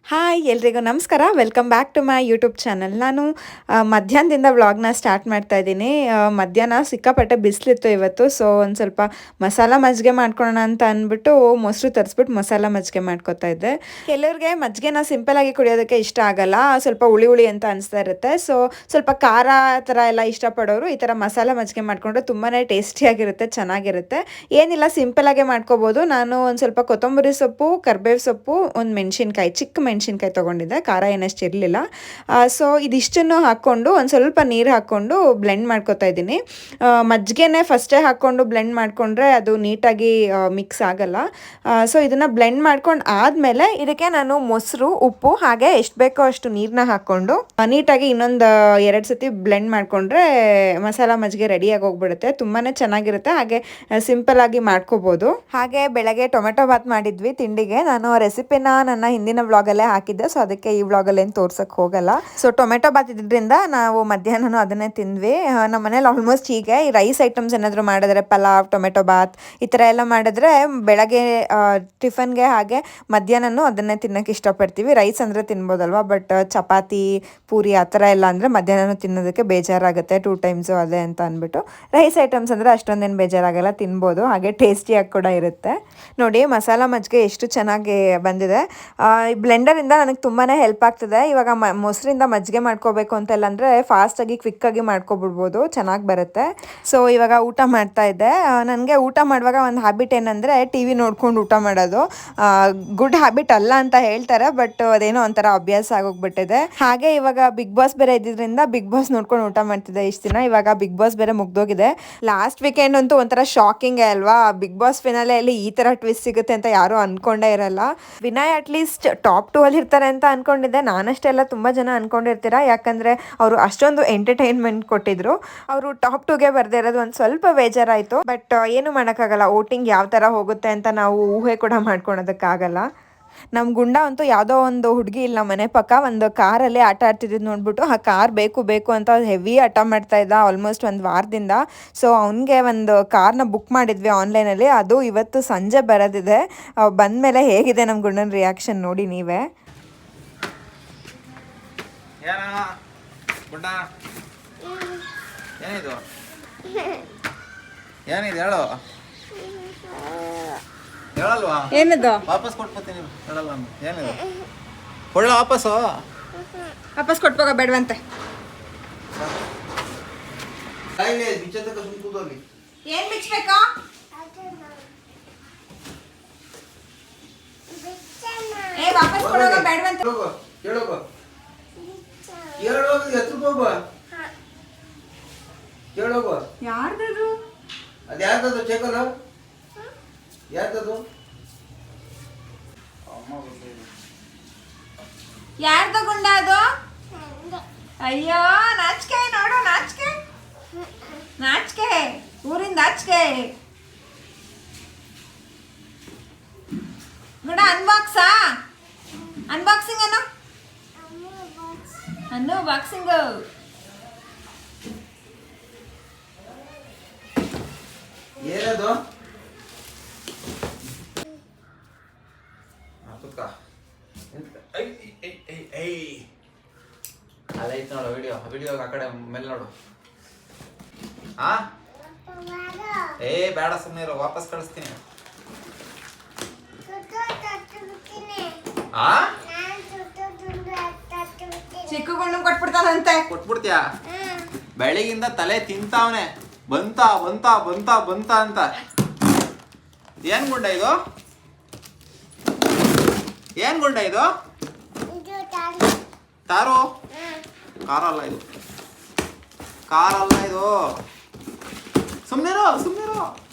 Hi ಎಲ್ರಿಗೂ ನಮಸ್ಕಾರ, welcome back to my YouTube channel. ನಾನು ಮಧ್ಯಾಹ್ನದಿಂದ ವ್ಲಾಗ್ನ ಸ್ಟಾರ್ಟ್ ಮಾಡ್ತಾ ಇದ್ದೀನಿ. ಮಧ್ಯಾಹ್ನ ಸಿಕ್ಕಾಪಟ್ಟೆ ಬಿಸಿಲಿತ್ತು ಇವತ್ತು. ಸೊ ಒಂದು ಸ್ವಲ್ಪ ಮಸಾಲ ಮಜ್ಜಿಗೆ ಮಾಡ್ಕೊಳ್ಳೋಣ ಅಂತ ಅಂದ್ಬಿಟ್ಟು ಮೊಸರು ತರಿಸ್ಬಿಟ್ಟು ಮಸಾಲ ಮಜ್ಜಿಗೆ ಮಾಡ್ಕೊತಾ ಇದ್ದೆ. ಕೆಲವ್ರಿಗೆ ಮಜ್ಜಿಗೆನ ಸಿಂಪಲಾಗಿ ಕುಡಿಯೋದಕ್ಕೆ ಇಷ್ಟ ಆಗಲ್ಲ, ಸ್ವಲ್ಪ ಹುಳಿ ಹುಳಿ ಅಂತ ಅನಿಸ್ತಾ ಇರುತ್ತೆ. ಸೊ ಸ್ವಲ್ಪ ಖಾರ ಥರ ಎಲ್ಲ ಇಷ್ಟಪಡೋರು ಈ ಥರ ಮಸಾಲ ಮಜ್ಜಿಗೆ ಮಾಡಿಕೊಂಡ್ರೆ ತುಂಬಾ ಟೇಸ್ಟಿಯಾಗಿರುತ್ತೆ, ಚೆನ್ನಾಗಿರುತ್ತೆ. ಏನಿಲ್ಲ, ಸಿಂಪಲಾಗೆ ಮಾಡ್ಕೋಬೋದು. ನಾನು ಒಂದು ಸ್ವಲ್ಪ ಕೊತ್ತಂಬರಿ ಸೊಪ್ಪು, ಕರಿಬೇವು ಸೊಪ್ಪು, ಒಂದು ಮೆಣಸಿನ್ಕಾಯಿ, ಚಿಕ್ಕ ಮೆಣಸಿನ್ಕಾಯಿ ತೊಗೊಂಡಿದ್ದೆ, ಖಾರ ಏನಷ್ಟು ಇರಲಿಲ್ಲ. ಸೊ ಇದಿಷ್ಟನ್ನು ಹಾಕ್ಕೊಂಡು ಒಂದು ಸ್ವಲ್ಪ ನೀರು ಹಾಕ್ಕೊಂಡು ಬ್ಲೆಂಡ್ ಮಾಡ್ಕೊತಾ ಇದ್ದೀನಿ. ಮಜ್ಜಿಗೆನೇ ಫಸ್ಟೇ ಹಾಕ್ಕೊಂಡು ಬ್ಲೆಂಡ್ ಮಾಡಿಕೊಂಡ್ರೆ ಅದು ನೀಟಾಗಿ ಮಿಕ್ಸ್ ಆಗಲ್ಲ. ಸೊ ಇದನ್ನು ಬ್ಲೆಂಡ್ ಮಾಡ್ಕೊಂಡು ಆದಮೇಲೆ ಇದಕ್ಕೆ ನಾನು ಮೊಸರು, ಉಪ್ಪು ಹಾಗೆ ಎಷ್ಟು ಬೇಕೋ ಅಷ್ಟು ನೀರನ್ನ ಹಾಕ್ಕೊಂಡು ನೀಟಾಗಿ ಇನ್ನೊಂದು 2 ಸತಿ ಬ್ಲೆಂಡ್ ಮಾಡಿಕೊಂಡ್ರೆ ಮಸಾಲ ಮಜ್ಜಿಗೆ ರೆಡಿಯಾಗಿ ಹೋಗ್ಬಿಡುತ್ತೆ. ತುಂಬಾ ಚೆನ್ನಾಗಿರುತ್ತೆ, ಹಾಗೆ ಸಿಂಪಲ್ಲಾಗಿ ಮಾಡ್ಕೋಬೋದು. ಹಾಗೆ ಬೆಳಗ್ಗೆ ಟೊಮೆಟೊ ಬಾತ್ ಮಾಡಿದ್ವಿ ತಿಂಡಿಗೆ. ನಾನು ರೆಸಿಪಿನ ನನ್ನ ಹಿಂದಿನ ವ್ಲಾಗಲ್ಲೇ ಹಾಕಿದ್ದೆ, ಸೊ ಅದಕ್ಕೆ ಈ ವ್ಲಾಗಲ್ಲಿ ಏನು ತೋರ್ಸಕ್ಕೆ ಹೋಗಲ್ಲ. ಸೊ ಟೊಮೆಟೊ ಬಾತ್ ಇದ್ರಿಂದ ನಾವು ಮಧ್ಯಾಹ್ನ ಅದನ್ನೇ ತಿಂದ್ವಿ. ನಮ್ಮ ಮನೇಲಿ ಆಲ್ಮೋಸ್ಟ್ ಹೀಗೆ ಈ ರೈಸ್ ಐಟಮ್ಸ್ ಏನಾದರೂ ಮಾಡಿದ್ರೆ, ಪಲಾವ್, ಟೊಮೆಟೊ ಬಾತ್ ಈ ಥರ ಎಲ್ಲ ಮಾಡಿದ್ರೆ ಬೆಳಗ್ಗೆ ಟಿಫನ್ಗೆ ಹಾಗೆ ಮಧ್ಯಾಹ್ನನೂ ಅದನ್ನೇ ತಿನ್ನೋಕ್ಕೆ ಇಷ್ಟಪಡ್ತೀವಿ. ರೈಸ್ ಅಂದರೆ ತಿನ್ಬೋದಲ್ವ, ಬಟ್ ಚಪಾತಿ, ಪೂರಿ ಆ ಥರ ಎಲ್ಲ ಅಂದರೆ ಮಧ್ಯಾಹ್ನ ತಿನ್ನೋದಕ್ಕೆ ಬೇಜಾರಾಗುತ್ತೆ, 2 ಟೈಮ್ಸು ಅದೇ ಅಂತ ಅಂದ್ಬಿಟ್ಟು. ರೈಸ್ ಐಟಮ್ಸ್ ಅಂದರೆ ಅಷ್ಟೊಂದೇನು ಬೇಜಾರಾಗಲ್ಲ, ತಿನ್ಬೋದು, ಹಾಗೆ ಟೇಸ್ಟಿಯಾಗಿ ಕೂಡ ಇರುತ್ತೆ. ನೋಡಿ ಮಸಾಲ ಮಜ್ಜಿಗೆ ಎಷ್ಟು ಚೆನ್ನಾಗಿ ಬಂದಿದೆ. ಬ್ಲೆಂಡರಿಂದ ನನಗೆ ತುಂಬಾ ಹೆಲ್ಪ್ ಆಗ್ತದೆ. ಇವಾಗ ಮೊಸರಿಂದ ಮಜ್ಜಿಗೆ ಮಾಡ್ಕೋಬೇಕು ಅಂತೆಲ್ಲ ಅಂದರೆ ಫಾಸ್ಟಾಗಿ ಕ್ವಿಕ್ಕಾಗಿ ಮಾಡ್ಕೊಬಿಡ್ಬೋದು, ಚೆನ್ನಾಗಿ ಬರುತ್ತೆ. ಸೊ ಇವಾಗ ಊಟ ಮಾಡ್ತಾ ಇದ್ದೆ. ನನಗೆ ಊಟ ಮಾಡುವಾಗ ಒಂದು ಹ್ಯಾಬಿಟ್ ಏನಂದರೆ ಟಿ ವಿ ನೋಡ್ಕೊಂಡು ಊಟ ಮಾಡೋದು. ಗುಡ್ ಹ್ಯಾಬಿಟ್ ಅಲ್ಲ ಅಂತ ಹೇಳ್ತಾರೆ, ಬಟ್ ಅದೇನೋ ಒಂಥರ ಅಭ್ಯಾಸ ಆಗೋಗ್ಬಿಟ್ಟಿದೆ. ಹಾಗೆ ಇವಾಗ ಬಿಗ್ ಬಾಸ್ ಬೇರೆ ಇದ್ದಿದ್ದರಿಂದ ಬಿಗ್ ಬಾಸ್ ನೋಡ್ಕೊಂಡು ಊಟ ಮಾಡ್ತಿದ್ದೆ ಇಷ್ಟು ದಿನ. ಇವಾಗ ಬಿಗ್ ಬಾಸ್ ಬೇರೆ ಮುಗ್ದೋಗಿದೆ. ಲಾಸ್ಟ್ ವೀಕೆಂಡ್ ಅಂತೂ ಒಂಥರ ಶಾಕಿಂಗೇ ಅಲ್ವಾ. ಬಿಗ್ ಬಾಸ್ ಫಿನಾಲೆಯಲ್ಲಿ ಈ ಥರ ಟ್ವಿಸ್ಟ್ ಸಿಗುತ್ತೆ ಅಂತ ಯಾರೂ ಅಂದ್ಕೊಂಡೇ ಇರಲ್ಲ. ವಿನಯ್ ಅಟ್ಲೀಸ್ಟ್ ಟಾಪ್ 2 ಅಲ್ಲಿ ಇರ್ತಾರೆ ಅಂತ ಅಂದ್ಕೊಂಡಿದ್ದೆ. ನಾನಷ್ಟೆಲ್ಲ ತುಂಬ ಜನ ಅಂದ್ಕೊಂಡಿರ್ತೀರಾ, ಯಾಕಂದರೆ ಅವರು ಅಷ್ಟೊಂದು ಎಂಟರ್ಟೈನ್ಮೆಂಟ್ ಕೊಟ್ಟಿದ್ರು. ಅವರು ಟಾಪ್ 2ಗೆ ಬರ್ದೇ ಇರೋದು ಒಂದು ಸ್ವಲ್ಪ ಬೇಜಾರಾಯಿತು. ಬಟ್ ಏನು ಮಾಡೋಕ್ಕಾಗಲ್ಲ, ವೋಟಿಂಗ್ ಯಾವ ಥರ ಹೋಗುತ್ತೆ ಅಂತ ನಾವು ಊಹೆ ಕೂಡ ಮಾಡ್ಕೊಳೋದಕ್ಕಾಗಲ್ಲ. ನಮ್ಮ ಗುಂಡ ಅಂತೂ ಯಾವುದೋ ಒಂದು ಹುಡುಗಿ ಇಲ್ಲ ಮನೆ ಪಕ್ಕ ಒಂದು ಕಾರಲ್ಲಿ ಆಟ ಆಡ್ತಿದ್ದು ನೋಡ್ಬಿಟ್ಟು ಆ ಕಾರ್ ಬೇಕು ಬೇಕು ಅಂತ ಹೆವಿ ಹಠ ಮಾಡ್ತಾ ಇದ್ದ ಆಲ್ಮೋಸ್ಟ್ ಒಂದು ವಾರದಿಂದ. ಸೊ ಅವನಿಗೆ ಒಂದು ಕಾರ್ನ ಬುಕ್ ಮಾಡಿದ್ವಿ ಆನ್ಲೈನಲ್ಲಿ. ಅದು ಇವತ್ತು ಸಂಜೆ ಬರೋದಿದೆ. ಬಂದಮೇಲೆ ಹೇಗಿದೆ ನಮ್ಮ ಗುಂಡನ ರಿಯಾಕ್ಷನ್ ನೋಡಿ ನೀವೇ. ಏನಿದೆ ಹೇಳು. ಹೇಳಲ್ವಾ? ಏನದು? ವಾಪಸ್ ಕೊಟ್ಬಿಡ್ತೀನಿ. ಹೇಳಲ್ಲ ಏನಿದೆ? ಕೊಡ್ಲ ವಾಪಸ್ಸು? ವಾಪಸ್ ಕೊಟ್ಬೋಗ ಬೇಡವಂತೆ. ಏನ್ ಬಿಚ್ಚಬೇಕಾ? ಏ ವಾಪಸ್ ಕೊಡೋಗ ಬೇಡವಂತೆ. ಯಾರ್ದದು? ಅದ್ಯಾರ್ದದು ಚೆಕಲ್ಲ? ಯಾರ್ದದು? ಯಾರ್ದ ಗುಂಡ ಅದು? ಅಯ್ಯೋ ನಾಚಿಕೆ, ನೋಡು ನಾಚಿಕೆ, ನಾಚಿಕೆ, ಊರಿಂದ ನಾಚಿಕೆ. ಗುಂಡ ಅನ್ಬಾಕ್ಸಾ? ಅನ್ಬಾಕ್ಸಿಂಗ್ ಅನ್ನು ಅನ್ನು ಬಾಕ್ಸಿಂಗ್. ಏನದು? ಅಲ್ಲೈತ್ ನೋಡು ವಿಡಿಯೋ ಆ ಕಡೆ ಮೇಲೆ ನೋಡು. ಬೇಡ ಸುಮ್ಮನೆ ವಾಪಸ್ ಕಳಿಸ್ತೀನಿ. ಚಿಕ್ಕಗೊಂಡು ಕೊಟ್ಬಿಡ್ತಾರಂತೆ. ಕೊಟ್ಬಿಡ್ತೀಯಾ? ಬೆಳಗಿಂದ ತಲೆ ತಿಂತಾವನೆ, ಬಂತ ಬಂತ ಬಂತ ಬಂತ ಅಂತ. ಏನ್ ಗುಂಡ ಇದು? ಏನ್ ಗುಂಡ ಇದು? ತಾರು? ಕಾರಲ್ಲ ಇದು, ಕಾರಲ್ಲ ಇದು. ಸುಮ್ಮನಿರೋ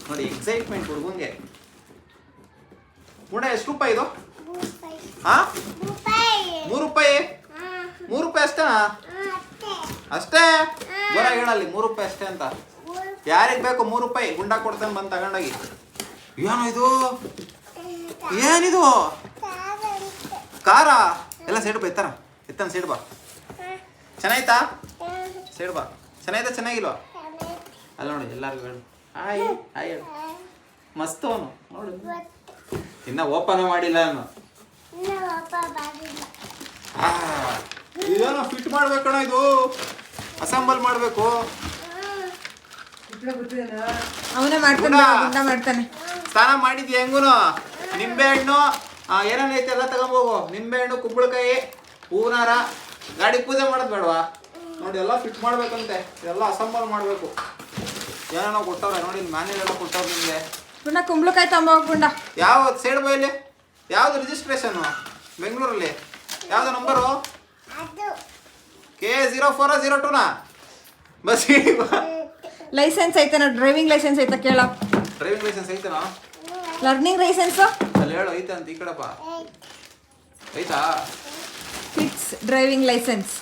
ನೋಡಿ ಎಕ್ಸೈಟ್ಮೆಂಟ್ ಹುಡುಗಂಗೆ. ಗುಂಡ ಎಷ್ಟು ರೂಪಾಯಿ ಇದು? 3 ರೂಪಾಯಿ? 3 ರೂಪಾಯಿ ಅಷ್ಟೇನಾ? ಅಷ್ಟೇ ಜೋರಾಗಿ ಹೇಳಲ್ಲಿ, 3 ರೂಪಾಯಿ ಅಷ್ಟೇ ಅಂತ. ಯಾರಿಗೆ ಬೇಕು 3 ರೂಪಾಯಿ? ಗುಂಡ ಕೊಡ್ತಾನೆ, ಬಂದು ತಗೊಂಡೋಗಿ. ಏನೋ ಇದು? ಏನಿದು? ಖಾರ ಎಲ್ಲ ಸೈಡ್ ಬಾ, ಎತ್ತಾನ ಸೈಡ್ ಬಾ. ಚೆನ್ನಾಯ್ತಾ ಸೈಡ್ ಬಾ. ಚೆನ್ನಾಯ್ತಾ ಚೆನ್ನಾಗಿಲ್ವಾ? ಅಲ್ಲ ನೋಡಿ ಎಲ್ಲರಿಗೂ ಹೇಳು ಹಾಯ್ ಹಾಯ್ ಹೇಳು. ಮಸ್ತ್ ಅವನು ನೋಡು, ಇನ್ನ ಓಪನ್ ಮಾಡಿಲ್ಲ ನಾನು. ಇದೇನೋ ಫಿಟ್ ಮಾಡ್ಬೇಕಣ್ಣ, ಇದು ಅಸೆಂಬಲ್ ಮಾಡಬೇಕು. ಅವನೇ ಮಾಡ್ತಾನೆ. ಸ್ನಾನ ಮಾಡಿದ್ಯಾ ಹೆಂಗುನು? ನಿಂಬೆ ಹಣ್ಣು ಏನೇನೈತೆ ಎಲ್ಲ ತಗೊಂಬೋಗು. ನಿಂಬೆ ಹಣ್ಣು, ಕುಂಬಳಕಾಯಿ, ಹೂನಾರ. ಗಾಡಿ ಪೂಜೆ ಮಾಡೋದು ಬೇಡವಾ? ನೋಡಿ ಎಲ್ಲ ಫಿಟ್ ಮಾಡ್ಬೇಕಂತೆ, ಎಲ್ಲ ಅಸೆಂಬಲ್ ಮಾಡಬೇಕು. ಏನೇನೋ ಕೊಟ್ಟವ್ರೆ ನೋಡಿ, ಮ್ಯಾನ್ಯಲ್ ಎಲ್ಲ ಕೊಟ್ಟವ್ರು ನಿಮಗೆ. ಕುಂಬಳಕಾಯಿ ತಂಬ ಹೋಗ್ಬಿಂಡ. ಯಾವ ಸೈಡ್ ಬೈಲಿ? ಯಾವ್ದು ರಿಜಿಸ್ಟ್ರೇಷನ್ನು? ಬೆಂಗಳೂರಲ್ಲಿ ಯಾವ್ದು ನಂಬರು? K0402ನಾ? ಬಸ್ ಲೈಸೆನ್ಸ್ ಐತೆನಾ? ಡ್ರೈವಿಂಗ್ ಲೈಸೆನ್ಸ್ ಐತಾ ಕೇಳ. ಡ್ರೈವಿಂಗ್ ಲೈಸೆನ್ಸ್ ಐತನಾ? ಲರ್ನಿಂಗ್ ಲೈಸೆನ್ಸ್ ಅಲ್ಲಿ ಹೇಳು ಐತೆ ಅಂತ. ಈ ಕಡೆಪ್ಪ ಐತಾ? ಫಿಟ್ಸ್ ಡ್ರೈವಿಂಗ್ ಲೈಸೆನ್ಸ್.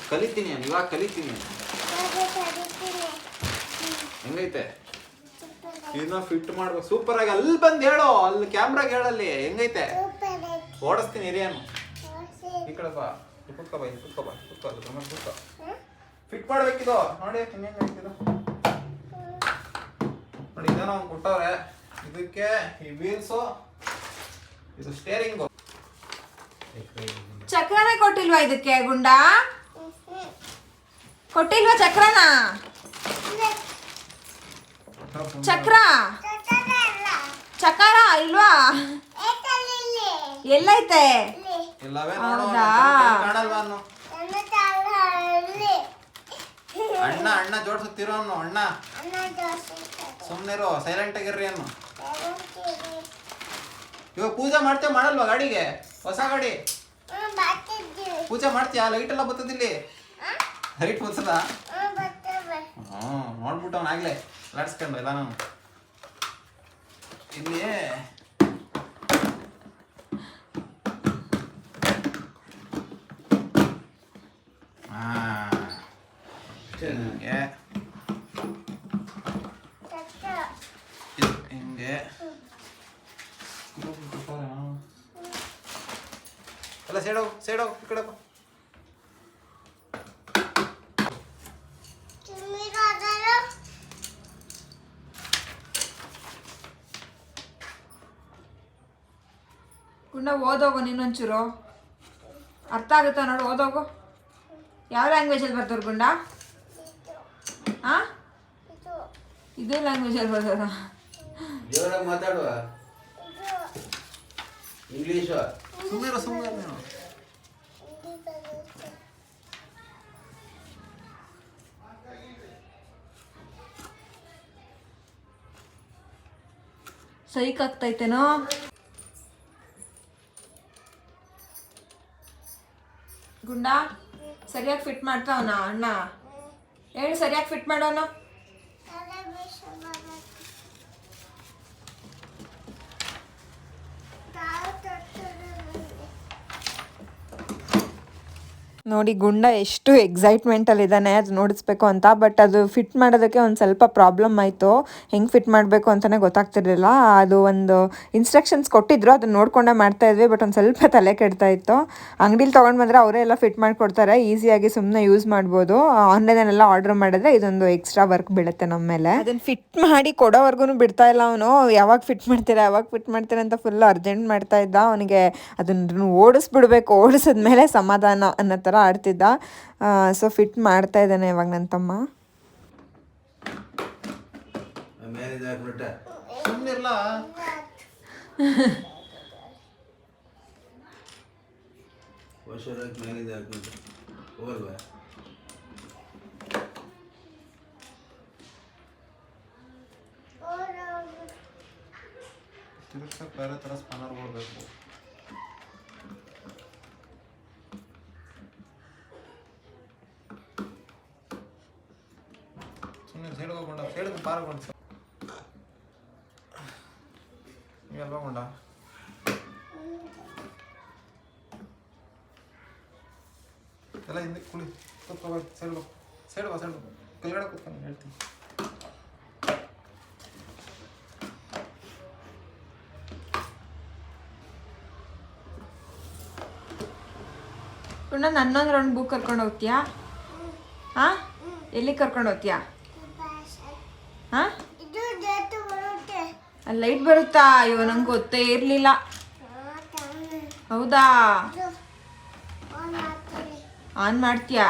ಕಲಿತೀನಿ ನಾನು, ಇವಾಗ ಕಲಿತೀನಿ. ಹೆಂಗೈತೆ? ಇದನ್ನ ಫಿಟ್ ಮಾಡ್ಬೇಕು ಸೂಪರ್ ಆಗಿ. ಅಲ್ಲಿ ಬಂದು ಹೇಳು, ಅಲ್ಲಿ ಕ್ಯಾಮ್ರಾಗ ಹೇಳಲ್ಲಿ ಹೆಂಗೈತೆ. ಓಡಿಸ್ತೀನಿ ಹಿರಿಯನು. ಈ ಕಡೆಪ್ಪ ಕುತ್ಕೋ ಬಾ, ಕುತ್ಕೋ. ಫಿಟ್ ಮಾಡ್ಬೇಕಿದು ನೋಡಿ. ಇನ್ನೇನು ಐತಿದು ನೋಡಿ, ಇದೇನೋ ಒಂದು ಕೊಟ್ಟವ್ರೆ. ಇದಕ್ಕೆ ಈ ವೀಲ್ಸು, ಇದು ಸ್ಟೇರಿಂಗು. ಚಕ್ರನೇ ಕೊಟ್ಟಿಲ್ವಾ ಇದಕ್ಕೆ? ಗುಂಡ ಕೊಟ್ಟಿಲ್ವಾ ಚಕ್ರನ? ಚಕ್ರ ಇಲ್ವಾ? ಎಲ್ಲೈತೆ? ಎಲ್ಲವೇ ಹೌದಾ? ಕಾಣಲ್ವಾ? ಅಣ್ಣ ಜೋಡ್ಸುತ್ತೀರೋ ಅನ್ನು. ಅಣ್ಣ ಸುಮ್ಮನಿರೋ, ಸೈಲೆಂಟ್ ಆಗಿರ್ರಿ ಅನ್ನು. ಇವಾಗ ಪೂಜೆ ಮಾಡ್ತೇವೆ ಮಾಡಲ್ವಾ ಗಾಡಿಗೆ? ಹೊಸ ಗಾಡಿ ಪೂಜೆ ಮಾಡ್ತೀಯಾ? ಲೈಟ್ ಎಲ್ಲ ಬರ್ತದಿಲ್ಲಿ? ಲೈಟ್ ಬರ್ತದ? ನೋಡ್ಬಿಟ್ಟು ಅವ್ನು ಆಗ್ಲೇ ಲಾಡ್ಸ್ಕೊಂಡು ಎಲ್ಲ ನಾನು ಇಲ್ಲಿ. ಹಿಂಗೆ ಎಲ್ಲ ಸೈಡೋಗು ಈ ಕಡೆ. ಗುಂಡ ಓದೋಗು, ನೀನೊಂಚೂರು ಅರ್ಥ ಆಗುತ್ತಾ ನೋಡು, ಓದೋಗು. ಯಾವ ಲ್ಯಾಂಗ್ವೇಜಲ್ಲಿ ಬರ್ತಾರೆ ಗುಂಡ? ಇದೇ ಲ್ಯಾಂಗ್ವೇಜಲ್ಲಿ ಬರ್ತಾರ? ಜೋರಾಗಿ ಮಾತಾಡುವ. ಇಂಗ್ಲೀಷ್ ಸುಮ್ಮನೆ ನೀನು. ಸೈಕ್ ಆಗ್ತೈತೇನೋ? ಗುಂಡ ಸರಿಯಾಗಿ ಫಿಟ್ ಮಾಡ್ತಾವನ ಅಣ್ಣ? ಹೇಳಿ, ಸರಿಯಾಗಿ ಫಿಟ್ ಮಾಡೋಣ. ನೋಡಿ ಗುಂಡ ಎಷ್ಟು ಎಕ್ಸೈಟ್ಮೆಂಟಲ್ಲಿದ್ದಾನೆ ಅದು ನೋಡಿಸ್ಬೇಕು ಅಂತ. ಬಟ್ ಅದು ಫಿಟ್ ಮಾಡೋದಕ್ಕೆ ಒಂದು ಸ್ವಲ್ಪ ಪ್ರಾಬ್ಲಮ್ ಆಯಿತು. ಹೆಂಗೆ ಫಿಟ್ ಮಾಡಬೇಕು ಅಂತಲೇ ಗೊತ್ತಾಗ್ತಿರ್ಲಿಲ್ಲ. ಅದು ಒಂದು ಇನ್ಸ್ಟ್ರಕ್ಷನ್ಸ್ ಕೊಟ್ಟಿದ್ರು, ಅದನ್ನ ನೋಡ್ಕೊಂಡೆ ಮಾಡ್ತಾಯಿದ್ವಿ. ಬಟ್ ಒಂದು ಸ್ವಲ್ಪ ತಲೆ ಕೆಡ್ತಾ ಇತ್ತು. ಅಂಗಡಿಲಿ ತೊಗೊಂಡು ಬಂದರೆ ಅವರೇ ಎಲ್ಲ ಫಿಟ್ ಮಾಡಿಕೊಡ್ತಾರೆ, ಈಸಿಯಾಗಿ ಸುಮ್ಮನೆ ಯೂಸ್ ಮಾಡ್ಬೋದು. ಆನ್ಲೈನಲ್ಲೆಲ್ಲ ಆರ್ಡ್ರ್ ಮಾಡಿದ್ರೆ ಇದೊಂದು ಎಕ್ಸ್ಟ್ರಾ ವರ್ಕ್ ಬೀಳುತ್ತೆ ನಮ್ಮ ಮೇಲೆ. ಅದನ್ನು ಫಿಟ್ ಮಾಡಿ ಕೊಡೋವರೆಗೂ ಬಿಡ್ತಾ ಇಲ್ಲ ಅವನು. ಯಾವಾಗ ಫಿಟ್ ಮಾಡ್ತೀರಾ ಅಂತ ಫುಲ್ ಅರ್ಜೆಂಟ್ ಮಾಡ್ತಾ ಇದ್ದ. ಅವನಿಗೆ ಅದನ್ನು ಓಡಿಸ್ಬಿಡ್ಬೇಕು, ಓಡಿಸಿದ್ಮೇಲೆ ಸಮಾಧಾನ ಅನ್ನೋ ಥರ ಆಡ್ತಿದ್ದ. ಸೊ ಫಿಟ್ ಮಾಡ್ತಾ ಇದ್ದಾನೆ ಇವಾಗ ನನ್ನ ತಮ್ಮ. ಬೇರೆ ಥರ ಸ್ಪನ್ನರ್ ಹೋಗ್ಬೇಕು. ಸುಮ್ಮನೆ ಸೈಡ್ ಹೋಗ್ಕೊಂಡ, ಸೈಡ್ ಪಾರ್ಕೊಂಡು ನೀವೆಲ್ಲ ಹೋಗ್ಕೊಂಡ. ಎಲ್ಲ ಹಿಂದೆ ಕುಳಿ ಕೂತ್ಕೋಬೇಕು. ಸೈಡ್ ಬಾ ಕೆಳಗಡೆ ಕೂತ್ಕೊಂಡು ಹೇಳ್ತೀನಿ. ಗುಂಡ ನನ್ನೊಂದು ರೌಂಡ್ ಬುಕ್ ಕರ್ಕೊಂಡು ಹೋಗ್ತೀಯಾ? ಹಾಂ, ಎಲ್ಲಿ ಕರ್ಕೊಂಡು ಹೋಗ್ತೀಯಾ? ಹಾಂ, ಅಲ್ಲಿ ಲೈಟ್ ಬರುತ್ತಾ? ಅಯ್ಯೋ ನಂಗೆ ಗೊತ್ತೇ ಇರಲಿಲ್ಲ. ಹೌದಾ, ಆನ್ ಮಾಡ್ತೀಯಾ?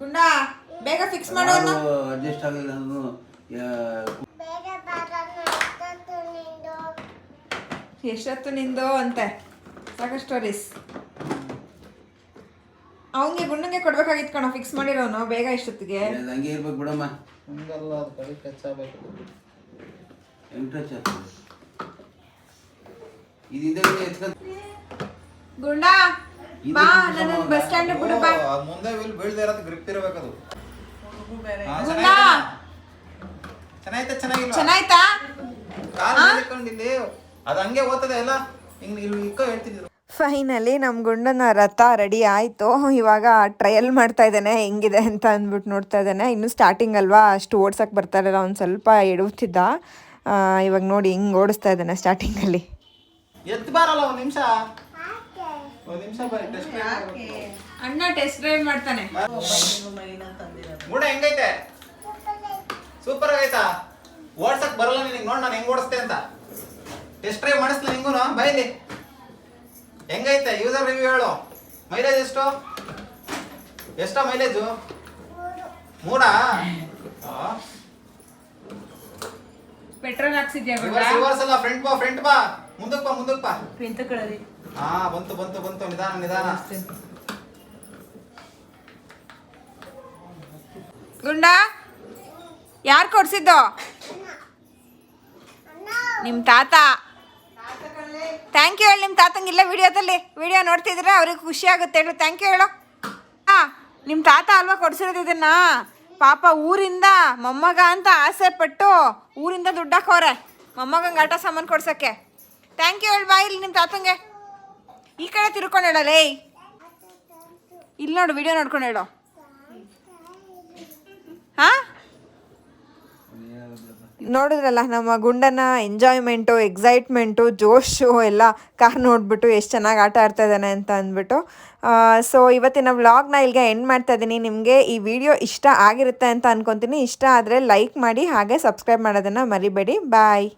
ಗುಂಡ ಬೇಗ ಫಿಕ್ಸ್ ಮಾಡೋಣ. ಅಡ್ಜಸ್ಟ್ ಆಗಲಿಲ್ಲ ನಾನು ಎಷ್ಟೊತ್ತು ನಿಂದು ಅಂತೆ ಸಾಕಷ್ಟು ಸ್ಟೋರೀಸ್. ಅವನಿಗೆ ಗುಂಡಂಗೆ ಕೊಡ್ಬೇಕಾಗಿತ್ತು ಕಣೋ, ಫಿಕ್ಸ್ ಮಾಡಿರೋನು ಬೇಗ ಇಷ್ಟೊತ್ತಿಗೆ. ಹಂಗೆ ಇರ್ಬೇಕು ಬಿಡಮ್ಮ. ಹಂಗಲ್ಲ, ಅದು ಕೈ ಟಚ್ ಆಗಬೇಕು. ಹೆಂಗ್ ಟಚ್ ಆಗ್ತದೆ ಇದರಿಂದ ಎತ್ಕೊಂಡು ಗುಂಡ ಬಾ, ನನ್ನ ಬಸ್ ಸ್ಟ್ಯಾಂಡ್ ಬಿಡು ಬಾ. ಅದು ಮುಂದೆ ವೀಲ್ ಬೀಳದೆ ಇರೋದು ಗ್ರಿಪ್ ಇರಬೇಕದು. ಗುಂಡ ಚೆನ್ನಾಯ್ತಾ? ಚೆನ್ನಾಗಿಲ್ಲ? ಚೆನ್ನಾಯ್ತಾ? ಕಾಲು ಹಿಡ್ಕೊಂಡಿಲ್ಲಿ ಅದು ಹಂಗೆ ಓದ್ತದೆ ಎಲ್ಲ. ಹಿಂಗೆ ಇಲ್ಲಿ ಇಕ್ಕೋ ಹೇಳ್ತಿದ್ರು. ಫೈನಲಿ ನಮ್ಮ ಗುಂಡನ ರಥ ರೆಡಿ ಆಯಿತು. ಇವಾಗ ಟ್ರಯಲ್ ಮಾಡ್ತಾ ಇದ್ದಾನೆ ಹೆಂಗಿದೆ ಅಂತ ಅಂದ್ಬಿಟ್ಟು ನೋಡ್ತಾ ಇದ್ದಾನೆ. ಇನ್ನೂ ಸ್ಟಾರ್ಟಿಂಗ್ ಅಲ್ವಾ, ಅಷ್ಟು ಓಡ್ಸೋಕ್ಕೆ ಬರ್ತಾ ಇರಲ್ಲ, ಒಂದು ಸ್ವಲ್ಪ ಎಡುತ್ತಿದ್ದ. ಇವಾಗ ನೋಡಿ ಹಿಂಗೆ ಓಡಿಸ್ತಾ ಇದ್ದಾನೆ ಸ್ಟಾರ್ಟಿಂಗಲ್ಲಿ. ಎದ್ದು ಬಾರಲ್ಲ ಒಂದು ನಿಮಿಷ, ಒಂದು ನಿಮಿಷ ಬರ್ರಿ. ಟೆಸ್ಟ್ ಅಣ್ಣ ಟೆಸ್ಟ್ ಡ್ರೈವ್ ಮಾಡ್ತಾನೆ. ಗುಣ ಹೆಂಗೈತೆ? ಸೂಪರ್ ಆಗೈತಾ? ಓಡ್ಸಕ್ ಬರಲ್ಲ ನಿನಗೆ? ನೋಡಿ ನಾನು ಹೆಂಗ್ ಓಡಿಸ್ತೆ ಅಂತ. ಟೆಸ್ಟ್ ಡ್ರೈವ್ ಮಾಡಿಸ್ಲ ನಿಂಗೂ ಬೈಲಿ. ಹೆಂಗೈತೆ ಯೂಸರ್ ರಿವ್ಯೂ ಹೇಳು. ಮೈಲೇಜ್ ಎಷ್ಟೋ ಮೈಲೇಜು? 3 ಪೆಟ್ರೋಲ್ ಹಾಕ್ಸಿದ್ಯಾ? ರಿವರ್ಸ್ ಅಲ್ಲ, ಫ್ರಂಟ್ ಬಾ, ಮುಂದಕ್ಕೆ ಬಾ. ಹಾ, ಬಂತು. ನಿಧಾನ. ಗುಂಡ ಯಾರು ಕೊಡ್ಸಿದ್ದು? ನಿಮ್ಮ ತಾತ. ಥ್ಯಾಂಕ್ ಯು ಹೇಳಿ ನಿಮ್ಮ ತಾತಂಗಿಲ್ಲ ವಿಡಿಯೋದಲ್ಲಿ. ವಿಡಿಯೋ ನೋಡ್ತಿದ್ರೆ ಅವ್ರಿಗೆ ಖುಷಿ ಆಗುತ್ತೆ. ಹೇಳು ಥ್ಯಾಂಕ್ ಯು ಹೇಳು. ನಿಮ್ಮ ತಾತ ಅಲ್ವಾ ಕೊಡ್ಸಿರೋದು ಇದನ್ನ? ಪಾಪ ಊರಿಂದ ಮೊಮ್ಮಗ ಅಂತ ಆಸೆ ಪಟ್ಟು ಊರಿಂದ ದುಡ್ಡು ಹಾಕೋರೆ ಮೊಮ್ಮಗಂಗೆ ಆಟ ಸಾಮಾನು ಕೊಡ್ಸೋಕ್ಕೆ. ಥ್ಯಾಂಕ್ ಯು ಹೇಳಿ ಬಾ ಇಲ್ಲಿ ನಿಮ್ಮ ತಾತಂಗೆ. ಈ ಕಡೆ ತಿರ್ಕೊಂಡು ಹೇಳಲೇ. ಇಲ್ಲಿ ನೋಡು, ವಿಡಿಯೋ ನೋಡ್ಕೊಂಡು ಹೇಳು. ಹಾಂ, ನೋಡಿದ್ರಲ್ಲ ನಮ್ಮ ಗುಂಡನ ಎಂಜಾಯ್ಮೆಂಟು, ಎಕ್ಸೈಟ್ಮೆಂಟು, ಜೋಶು ಎಲ್ಲ ಕಾರ್ ನೋಡಿಬಿಟ್ಟು ಎಷ್ಟು ಚೆನ್ನಾಗಿ ಆಟ ಆಡ್ತಾ ಇದ್ದಾನೆ ಅಂತ ಅಂದ್ಬಿಟ್ಟು. ಸೊ ಇವತ್ತಿನ ವ್ಲಾಗ್ನ ಇಲ್ಲಿಗೆ ಎಂಡ್ ಮಾಡ್ತಾ ಇದ್ದೀನಿ. ನಿಮಗೆ ಈ ವಿಡಿಯೋ ಇಷ್ಟ ಆಗಿರುತ್ತೆ ಅಂತ ಅಂದ್ಕೊತೀನಿ. ಇಷ್ಟ ಆದರೆ ಲೈಕ್ ಮಾಡಿ, ಹಾಗೆ ಸಬ್ಸ್ಕ್ರೈಬ್ ಮಾಡೋದನ್ನು ಮರಿಬೇಡಿ. ಬಾಯ್.